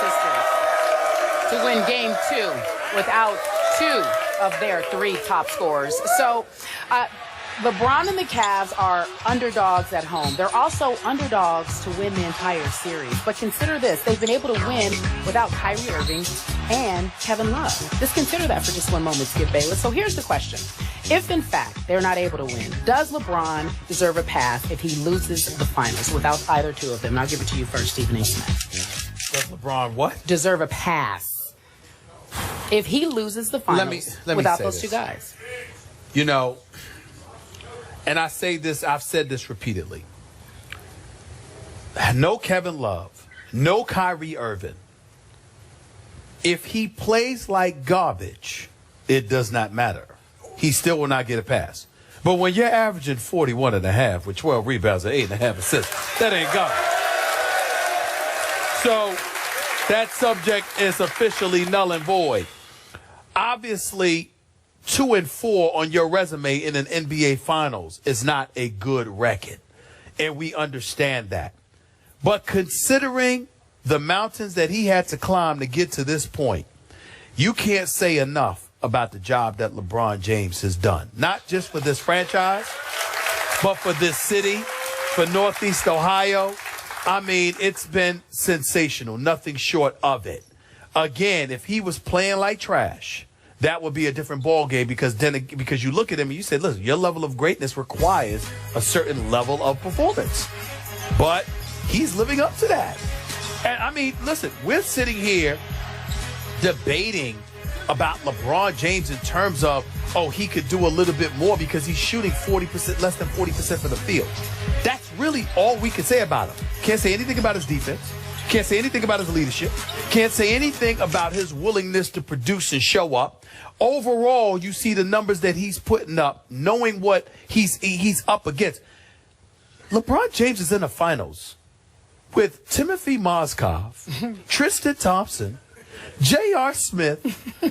sisters to win game 2 without 2 of their 3 top scorers. So LeBron and the Cavs are underdogs at home. They're also underdogs to win the entire series. But consider this. They've been able to win without Kyrie Irving and Kevin Love. Just consider that for just one moment, Skip Bayless. So here's the question. If, in fact, they're not able to win, does LeBron deserve a pass if he loses the finals without either 2 of them? And I'll give it to you first, Stephen A. Smith. Does LeBron what? Deserve a pass if he loses the finals without those 2 guys. You know, and I say this, I've said this repeatedly. No Kevin Love, no Kyrie Irving. If he plays like garbage, it does not matter. He still will not get a pass. But when you're averaging 41.5 with 12 rebounds and 8.5 assists, that ain't garbage. So that subject is officially null and void. Obviously, 2 and 4 on your resume in an NBA Finals is not a good record, and we understand that. But considering the mountains that he had to climb to get to this point, you can't say enough about the job that LeBron James has done, not just for this franchise, but for this city, for Northeast Ohio. I mean, it's been sensational, nothing short of it. Again, if he was playing like trash, that would be a different ball game because you look at him and you say, listen, your level of greatness requires a certain level of performance. But he's living up to that. And I mean, listen, we're sitting here debating about LeBron James in terms of, oh, he could do a little bit more because he's shooting 40%, less than 40% from the field. That's really all we can say about him. Can't say anything about his defense. Can't say anything about his leadership. Can't say anything about his willingness to produce and show up. Overall, you see the numbers that he's putting up, knowing what he's up against. LeBron James is in the finals with Timothy Mozgov, Tristan Thompson, J.R. Smith,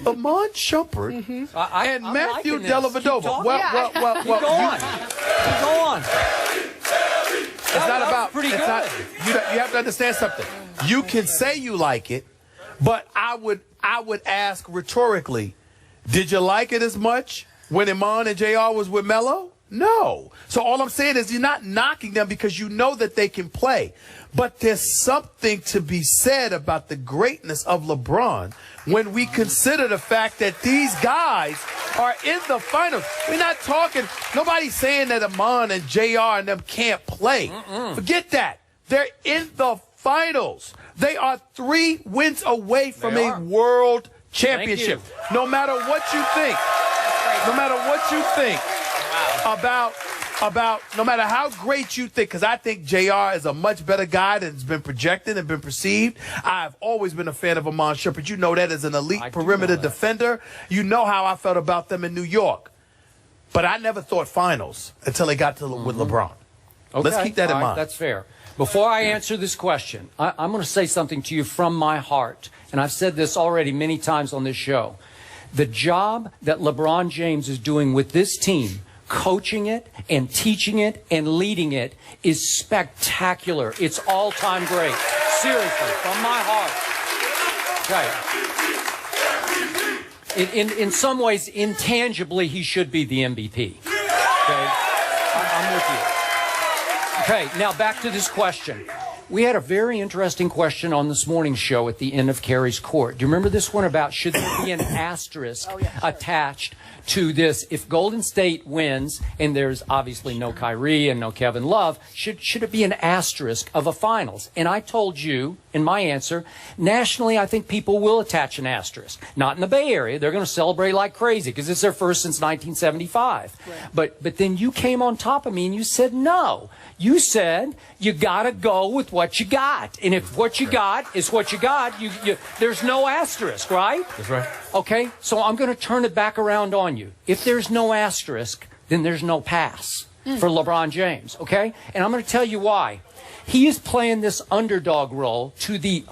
Amon Shumpert, and Matthew Dellavedova. Well, go on. It's not about pretty good. You have to understand something. You can say you like it, but I would ask rhetorically, did you like it as much when Iman and JR was with Melo? No. So all I'm saying is you're not knocking them because you know that they can play. But there's something to be said about the greatness of LeBron when we consider the fact that these guys are in the finals. We're not talking, nobody's saying that Iman and JR and them can't play. Forget that. They're in the finals. They are 3 wins away from a world championship. No matter what you think, about no matter how great you think, because I think JR is a much better guy than has been projected and been perceived. I've always been a fan of Amon Shumpert. You know that as an elite perimeter defender. You know how I felt about them in New York. But I never thought finals until they got to with LeBron. Okay. Let's keep that in mind. That's fair. Before I answer this question, I'm going to say something to you from my heart. And I've said this already many times on this show. The job that LeBron James is doing with this team, coaching it and teaching it and leading it, is spectacular. It's all-time great. Seriously, from my heart. Okay. In some ways, intangibly, he should be the MVP. Okay? I'm with you. Okay, now back to this question. We had a very interesting question on this morning's show at the end of Carrie's Court. Do you remember this one about should there be an asterisk attached to this? If Golden State wins, and there's obviously no Kyrie and no Kevin Love, should it be an asterisk of a finals? And I told you in my answer, nationally, I think people will attach an asterisk. Not in the Bay Area. They're going to celebrate like crazy because it's their first since 1975. Right. But then you came on top of me and you said no. You said you got to go with what you got. And if what you got is what you got, there's no asterisk, right? That's right. Okay, so I'm going to turn it back around on you. If there's no asterisk, then there's no pass for LeBron James, okay? And I'm going to tell you why. He is playing this underdog role to the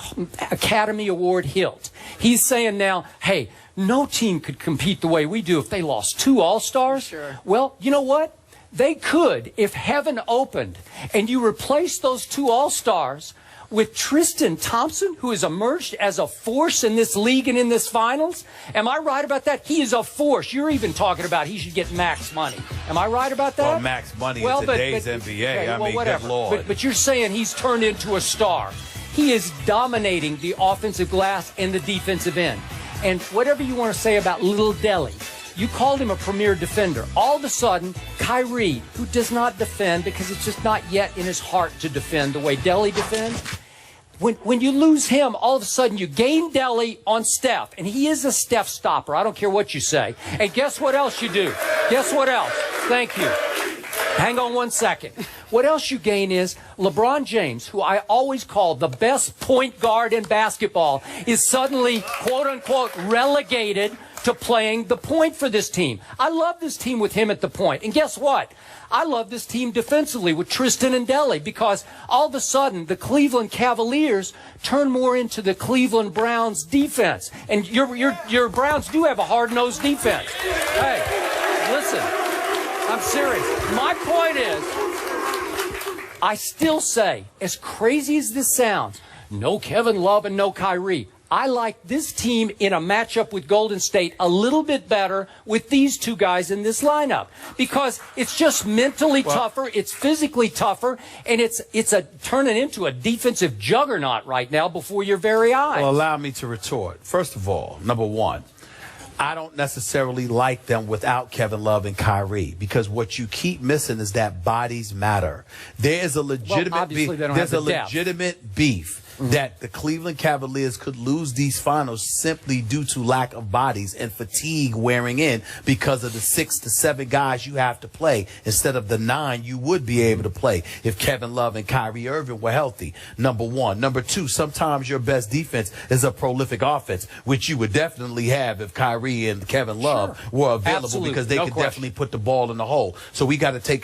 Academy Award hilt. He's saying now, hey, no team could compete the way we do if they lost 2 All-Stars. Sure. Well, you know what? They could if heaven opened and you replace those 2 All-Stars with Tristan Thompson, who has emerged as a force in this league and in this finals. Am I right about that? He is a force. You're even talking about he should get max money. Am I right about that? Well, max money in today's NBA. Okay, I mean, whatever. good Lord. But you're saying he's turned into a star. He is dominating the offensive glass and the defensive end. And whatever you want to say about Little Delhi, you called him a premier defender. All of a sudden, Kyrie, who does not defend because it's just not yet in his heart to defend the way Delhi defends, when you lose him, all of a sudden you gain Delhi on Steph. And he is a Steph stopper. I don't care what you say. And guess what else you do? Guess what else? Thank you. Hang on one second. What else you gain is LeBron James, who I always call the best point guard in basketball, is suddenly, quote-unquote, relegated to playing the point for this team. I love this team with him at the point. And guess what? I love this team defensively with Tristan and Delhi because all of a sudden the Cleveland Cavaliers turn more into the Cleveland Browns defense. And your Browns do have a hard-nosed defense. Hey, listen, I'm serious. My point is, I still say, as crazy as this sounds, no Kevin Love and no Kyrie. I like this team in a matchup with Golden State a little bit better with these two guys in this lineup because it's just mentally tougher, it's physically tougher, and it's turning into a defensive juggernaut right now before your very eyes. Well, allow me to retort. First of all, number one, I don't necessarily like them without Kevin Love and Kyrie because what you keep missing is that bodies matter. There is a legitimate beef. That the Cleveland Cavaliers could lose these finals simply due to lack of bodies and fatigue wearing in because of the 6 to 7 guys you have to play instead of the 9 you would be able to play if Kevin Love and Kyrie Irving were healthy. Number one. Number two, sometimes your best defense is a prolific offense, which you would definitely have if Kyrie and Kevin Love were available because they could definitely put the ball in the hole. So we got to pay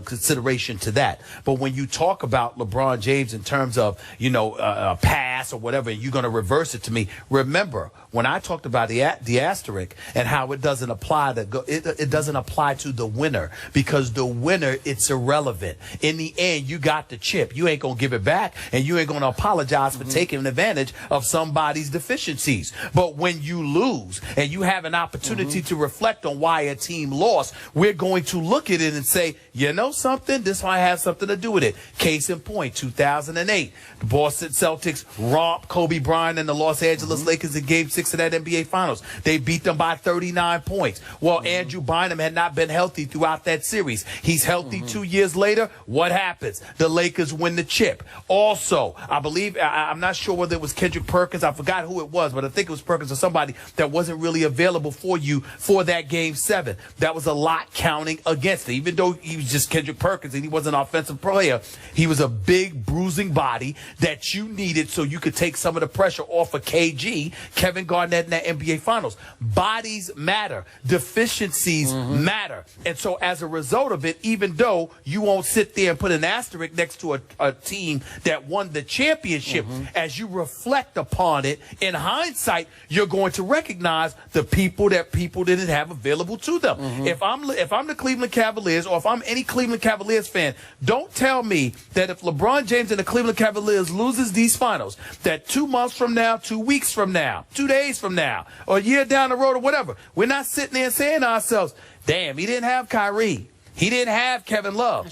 consideration to that. But when you talk about LeBron James in terms of a pass or whatever, you're going to reverse it to me. Remember, when I talked about the asterisk and how it doesn't apply it doesn't apply to the winner because the winner, it's irrelevant. In the end, you got the chip. You ain't going to give it back and you ain't going to apologize for taking advantage of somebody's deficiencies. But when you lose and you have an opportunity to reflect on why a team lost, we're going to look at it and say, you know something? This might have something to do with it. Case in point, 2008. The Boston Celtics romped Kobe Bryant and the Los Angeles Lakers in Game 6 of that NBA Finals. They beat them by 39 points. Well, Andrew Bynum had not been healthy throughout that series. He's healthy 2 years later. What happens? The Lakers win the chip. Also, I believe, I'm not sure whether it was Kendrick Perkins. I forgot who it was, but I think it was Perkins or somebody that wasn't really available for you for that Game 7. That was a lot counting against it. Even though he was just Kendrick Perkins and he was an offensive player, he was a big bruising body that you needed so you could take some of the pressure off of KG, Kevin Garnett, in that NBA Finals. Bodies matter. Deficiencies matter. And so as a result of it, even though you won't sit there and put an asterisk next to a team that won the championship, as you reflect upon it, in hindsight, you're going to recognize the people that people didn't have available to them. If I'm the Cleveland Cavaliers or if I'm any Cleveland Cavaliers fan, don't tell me that if LeBron James and the Cleveland Cavaliers loses these finals, that 2 months from now, 2 weeks from now, 2 days from now, or a year down the road or whatever, we're not sitting there saying to ourselves, damn, he didn't have Kyrie. He didn't have Kevin Love.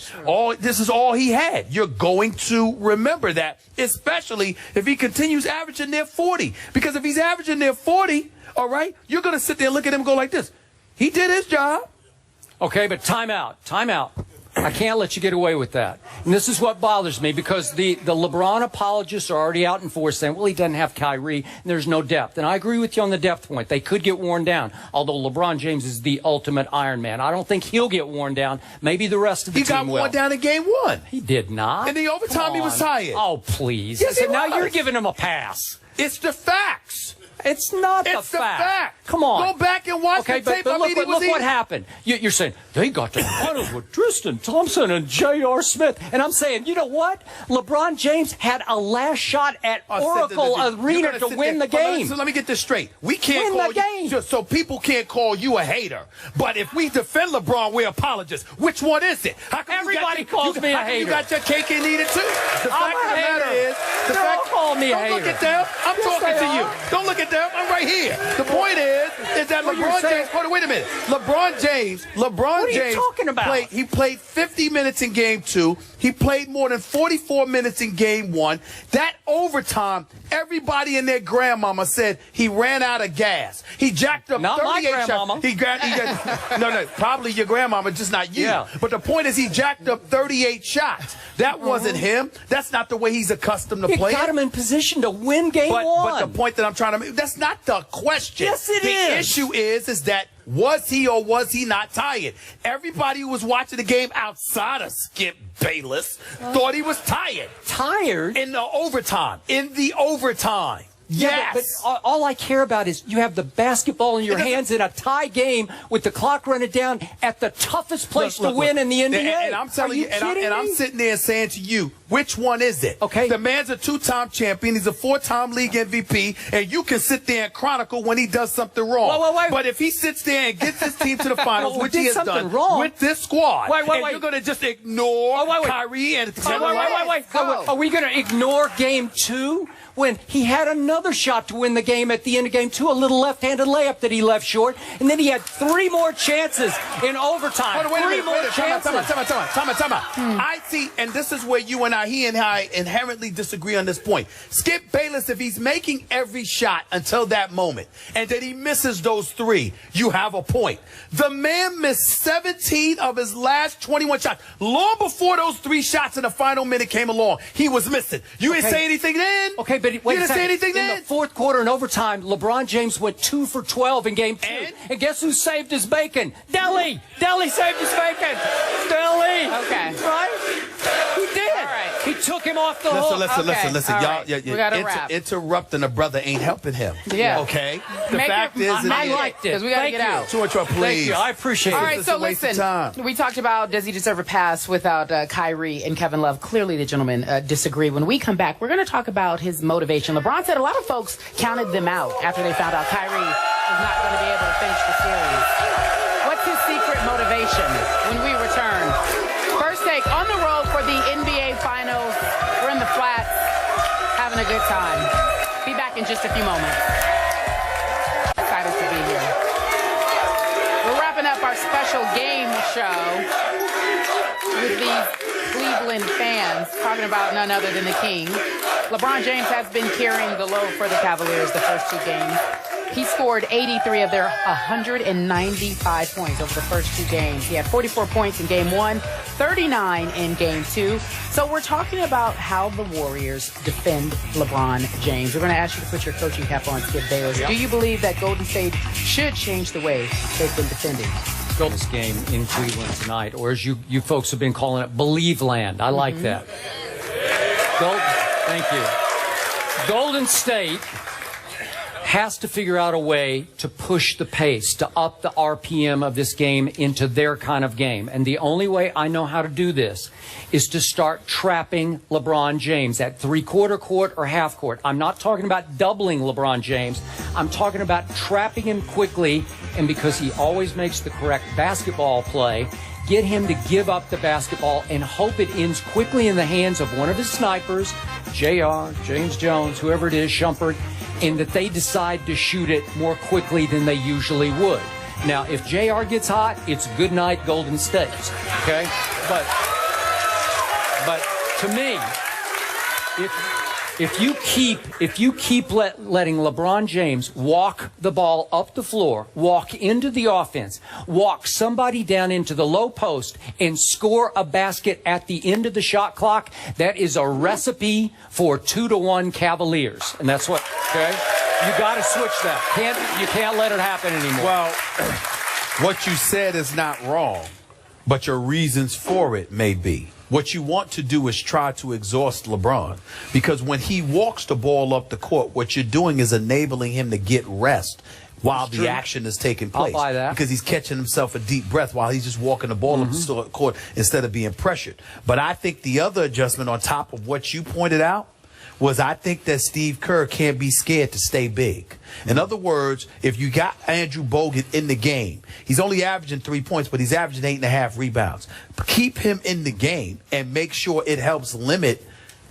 This is all he had. You're going to remember that, especially if he continues averaging near 40. Because if he's averaging near 40, all right, you're going to sit there and look at him and go like this. He did his job. Okay, but time out. I can't let you get away with that. And this is what bothers me because the LeBron apologists are already out in force saying, well, he doesn't have Kyrie and there's no depth. And I agree with you on the depth point. They could get worn down, although LeBron James is the ultimate Iron Man. I don't think he'll get worn down. Maybe the rest of the team will. He got worn down in Game 1. He did not. In the overtime, he was tired. Oh, please. Yes, Now you're giving him a pass. It's the facts. It's not It's the the fact. Come on. Go back and watch Okay, the tape. but look, look what happened. happened. You're saying they got to the finals with Tristan Thompson and J.R. Smith. And I'm saying, you know what? LeBron James had a last shot at Oracle Arena to win the game. So let me get this straight. We can't Win call the game. you, so people can't call you a hater. But if we defend LeBron, we're apologists. Which one is it? How come Everybody calls me a hater. You got your cake and eat it too. The fact of the matter is, They all call me a hater. Don't look at them. I'm Yes, talking they to you. are. Don't look at them. I'm right here. The point is that What you're LeBron saying- James. Hold on, wait a minute. LeBron James. What are you talking about? He played 50 minutes in game 2. He played more than 44 minutes in game 1. That overtime, everybody and their grandmama said he ran out of gas. He jacked up Not 38 my grandmama. shots. No, probably your grandmama, just not you. Yeah. But the point is he jacked up 38 shots. That wasn't him. That's not the way he's accustomed to It playing. got him in position to win game one. But the point that I'm trying to make, that's not the question. Yes, it the is. issue is that was he or was he not tired? Everybody who was watching the game outside of Skip Bayless thought he was tired. Tired? In the overtime. Yeah, Yes. but all I care about is you have the basketball in your hands in a tie game with the clock running down at the toughest place to win in the NBA. And I'm telling you, and I'm sitting there saying to you, which one is it? Okay. The man's a 2-time champion. He's a 4-time league MVP. And you can sit there and chronicle when he does something wrong. Wait. But if he sits there and gets his team to the finals, Well, which did he has something done wrong. with this squad, Wait. and you're going to just ignore Kyrie and Wait. Are we going to ignore game 2 when he had another shot to win the game at the end of game 2, a little left-handed layup that he left short, and then he had 3 more chances in overtime. Hold on, wait a minute. chances. Time out. I see, and this is where he and I inherently disagree on this point. Skip Bayless, if he's making every shot until that moment, and then he misses those 3, you have a point. The man missed 17 of his last 21 shots. Long before those 3 shots in the final minute came along, he was missing. You didn't say anything then? Okay, but wait you didn't say anything in then? the fourth quarter and overtime, LeBron James went 2 for 12 in game 2. And guess who saved his bacon? Deli saved his bacon. Deli. Okay. Right? He did. All right. He took him off the hook. Listen. All Y'all, right. We gotta wrap. interrupting a brother ain't helping him. Yeah. Okay? The Make fact it- is... I liked it. Because we got to Thank get you. out. Too much, please. Thank you. I appreciate All it. right, It's so a waste of listen, time. we talked about does he deserve a pass without Kyrie and Kevin Love. Clearly the gentlemen disagree. When we come back, we're going to talk about his motivation. LeBron said a lot of folks counted them out after they found out Kyrie was not going to be able to finish the series. What's his secret motivation when we return? First take on the road for the NBA Finals. We're in the flats, having a good time. Be back in just a few moments. Excited to be here. We're wrapping up our special game show with these Cleveland fans talking about none other than the King. LeBron James has been carrying the load for the Cavaliers the first 2 games. He scored 83 of their 195 points over the first 2 games. He had 44 points in game 1, 39 in game 2. So we're talking about how the Warriors defend LeBron James. We're going to ask you to put your coaching cap on, Skip Bayless. Yep. Do you believe that Golden State should change the way they've been defending? This game in Cleveland tonight, or as you folks have been calling it, Believe Land. I like that. Thank you. Golden State has to figure out a way to push the pace, to up the RPM of this game into their kind of game. And the only way I know how to do this is to start trapping LeBron James at three-quarter court or half court. I'm not talking about doubling LeBron James. I'm talking about trapping him quickly, and because he always makes the correct basketball play, get him to give up the basketball and hope it ends quickly in the hands of one of his snipers, JR, James Jones, whoever it is, Shumpert, and that they decide to shoot it more quickly than they usually would. Now, if JR gets hot, it's good night Golden State, okay? But to me, if you keep letting LeBron James walk the ball up the floor, walk into the offense, walk somebody down into the low post, and score a basket at the end of the shot clock, that is a recipe for 2-1 Cavaliers. And that's what, okay? You got to switch that. You can't let it happen anymore. Well, what you said is not wrong, but your reasons for it may be. what you want to do is try to exhaust LeBron, because when he walks the ball up the court, what you're doing is enabling him to get rest while the action is taking place. I'll buy that. Because he's catching himself a deep breath while he's just walking the ball up the court instead of being pressured. But I think the other adjustment on top of what you pointed out was, I think that Steve Kerr can't be scared to stay big. In other words, if you got Andrew Bogut in the game, he's only averaging 3 points, but he's averaging 8.5 rebounds. Keep him in the game and make sure it helps limit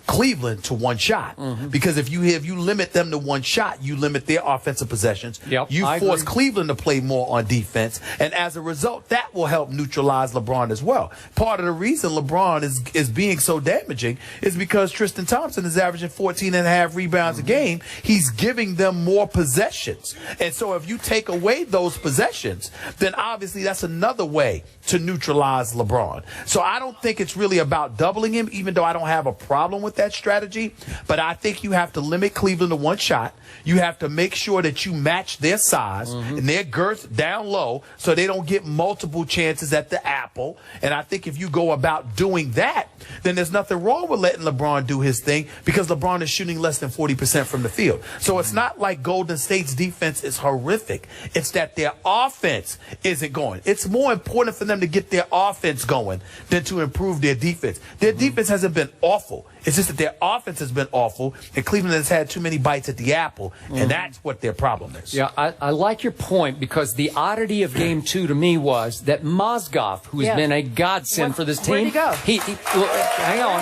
Cleveland to one shot. Because if you limit them to one shot, you limit their offensive possessions. You force Cleveland to play more on defense, and as a result, that will help neutralize LeBron as well. Part of the reason LeBron is being so damaging is because Tristan Thompson is averaging 14.5 rebounds a game. He's giving them more possessions, and so if you take away those possessions, then obviously that's another way to neutralize LeBron. So I don't think it's really about doubling him, even though I don't have a problem with that strategy. But I think you have to limit Cleveland to one shot. You have to make sure that you match their size and their girth down low so they don't get multiple chances at the apple. And I think if you go about doing that, then there's nothing wrong with letting LeBron do his thing, because LeBron is shooting less than 40% from the field. So it's not like Golden State's defense is horrific. It's that their offense isn't going. It's more important for them to get their offense going than to improve their defense. Their defense hasn't been awful. It's just that their offense has been awful, and Cleveland has had too many bites at the apple, and that's what their problem is. Yeah, I like your point, because the oddity of Game 2 to me was that Mozgov, who's been a godsend for this team, where'd he go? Hang on.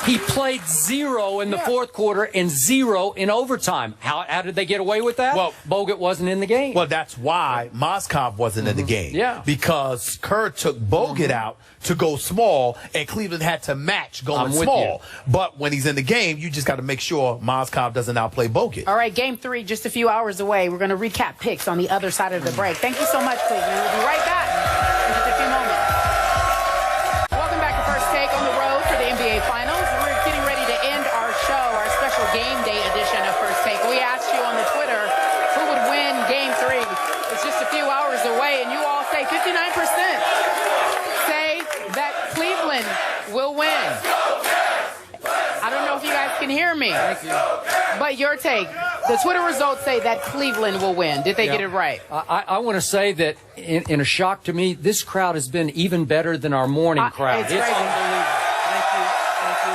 He played 0 in the fourth quarter and 0 in overtime. How did they get away with that? Well, Bogut wasn't in the game. Well, that's why Mozgov wasn't in the game. Yeah. Because Kerr took Bogut out to go small, and Cleveland had to match going small. But when he's in the game, you just got to make sure Mozgov doesn't outplay Bogut. All right, Game 3, just a few hours away. We're going to recap picks on the other side of the break. Thank you so much, Cleveland. We'll be right back in just a few moments. Welcome back to First Take on the road for the NBA Finals. We're getting ready to end our show, our special game day edition of First Take. We asked you on the Twitter who would win Game 3. It's just a few hours away, and you all say 59% say that Cleveland will win. I don't know if you guys can hear me. Thank you. But your take, the Twitter results say that Cleveland will win. Did they get it right? I want to say that in a shock to me, this crowd has been even better than our morning crowd. It's crazy. Unbelievable. Thank you.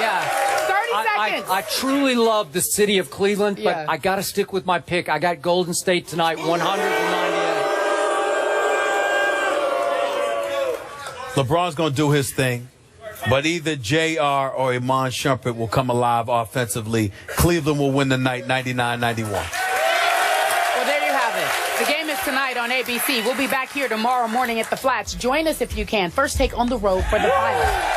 Yeah. 30 seconds. I truly love the city of Cleveland, but I got to stick with my pick. I got Golden State tonight, 198. LeBron's going to do his thing, but either JR or Iman Shumpert will come alive offensively. Cleveland will win the night 99-91. Well, there you have it. The game is tonight on ABC. We'll be back here tomorrow morning at the Flats. Join us if you can. First Take on the road for the Finals.